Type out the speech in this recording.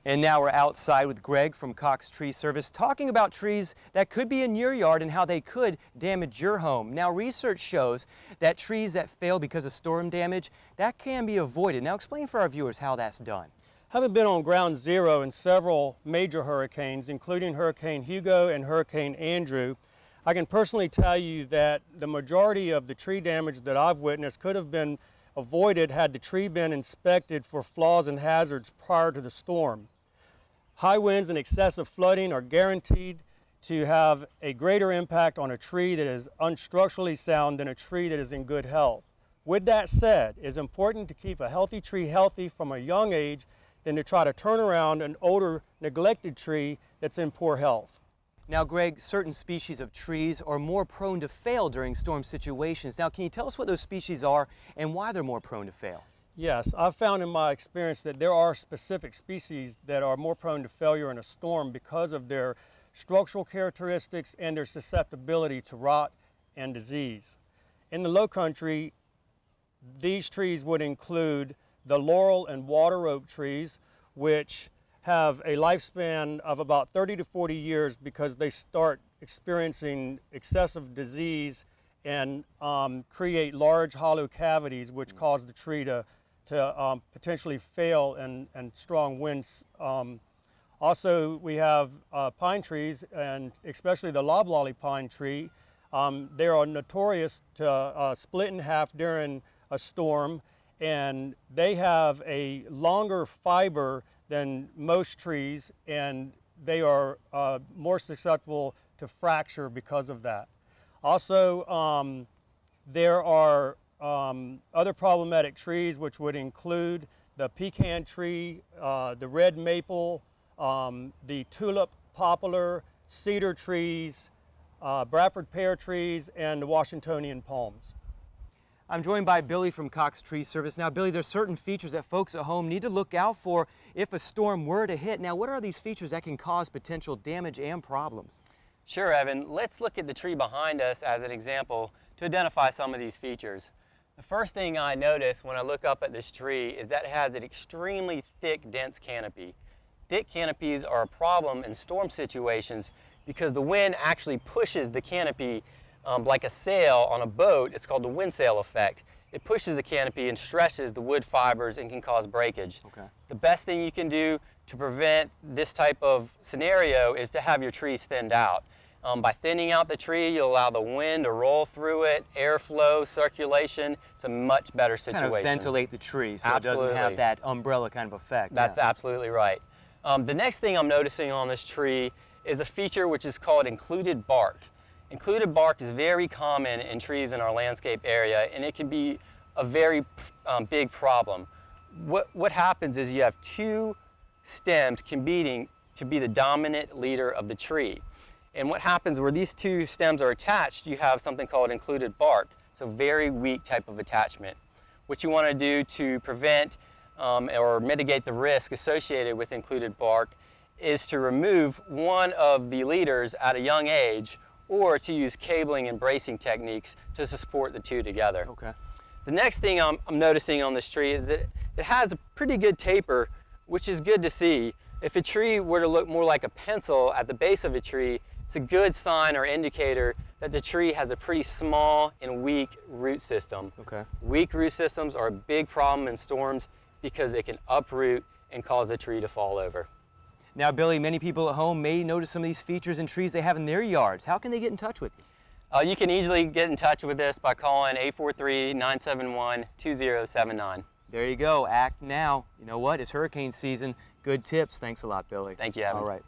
And now we're outside with Greg from Cox Tree Service talking about trees that could be in your yard and how they could damage your home. Now, research shows that trees that fail because of storm damage, that can be avoided. Now, explain for our viewers how that's done. Having been on ground zero in several major hurricanes, including Hurricane Hugo and Hurricane Andrew, I can personally tell you that the majority of the tree damage that I've witnessed could have been avoided had the tree been inspected for flaws and hazards prior to the storm. High winds and excessive flooding are guaranteed to have a greater impact on a tree that is unstructurally sound than a tree that is in good health. With that said, it's important to keep a healthy tree healthy from a young age than to try to turn around an older, neglected tree that's in poor health. Now, Greg, certain species of trees are more prone to fail during storm situations. Now, can you tell us what those species are and why they're more prone to fail? Yes, I've found in my experience that there are specific species that are more prone to failure in a storm because of their structural characteristics and their susceptibility to rot and disease. In the low country, these trees would include the laurel and water oak trees, which have a lifespan of about 30 to 40 years because they start experiencing excessive disease and create large hollow cavities which cause the tree to potentially fail and strong winds. Also, we have pine trees, and especially the loblolly pine tree. They are notorious to split in half during a storm, and they have a longer fiber than most trees, and they are more susceptible to fracture because of that. Also, there are other problematic trees, which would include the pecan tree, the red maple, the tulip poplar, cedar trees, Bradford pear trees, and the Washingtonian palms. I'm joined by Billy from Cox Tree Service. Now, Billy, there's certain features that folks at home need to look out for if a storm were to hit. Now, what are these features that can cause potential damage and problems? Sure, Evan. Let's look at the tree behind us as an example to identify some of these features. The first thing I notice when I look up at this tree is that it has an extremely thick, dense canopy. Thick canopies are a problem in storm situations because the wind actually pushes the canopy like a sail on a boat. It's called the wind sail effect. It pushes the canopy and stretches the wood fibers and can cause breakage. Okay. The best thing you can do to prevent this type of scenario is to have your trees thinned out. By thinning out the tree, you'll allow the wind to roll through it, airflow, circulation. It's a much better situation. Kind of ventilate the tree so Absolutely. It doesn't have that umbrella kind of effect. That's yeah. absolutely right. The next thing I'm noticing on this tree is a feature which is called included bark. Included bark is very common in trees in our landscape area, and it can be a very big problem. What happens is you have two stems competing to be the dominant leader of the tree. And what happens where these two stems are attached, you have something called included bark. So very weak type of attachment. What you want to do to prevent or mitigate the risk associated with included bark is to remove one of the leaders at a young age, or to use cabling and bracing techniques to support the two together. Okay. The next thing I'm noticing on this tree is that it has a pretty good taper, which is good to see. If a tree were to look more like a pencil at the base of a tree, it's a good sign or indicator that the tree has a pretty small and weak root system. Okay. Weak root systems are a big problem in storms because they can uproot and cause the tree to fall over. Now, Billy, many people at home may notice some of these features in trees they have in their yards. How can they get in touch with you? You can easily get in touch with us by calling 843-971-2079. There you go. Act now. You know what? It's hurricane season. Good tips. Thanks a lot, Billy. Thank you, Evan. All right.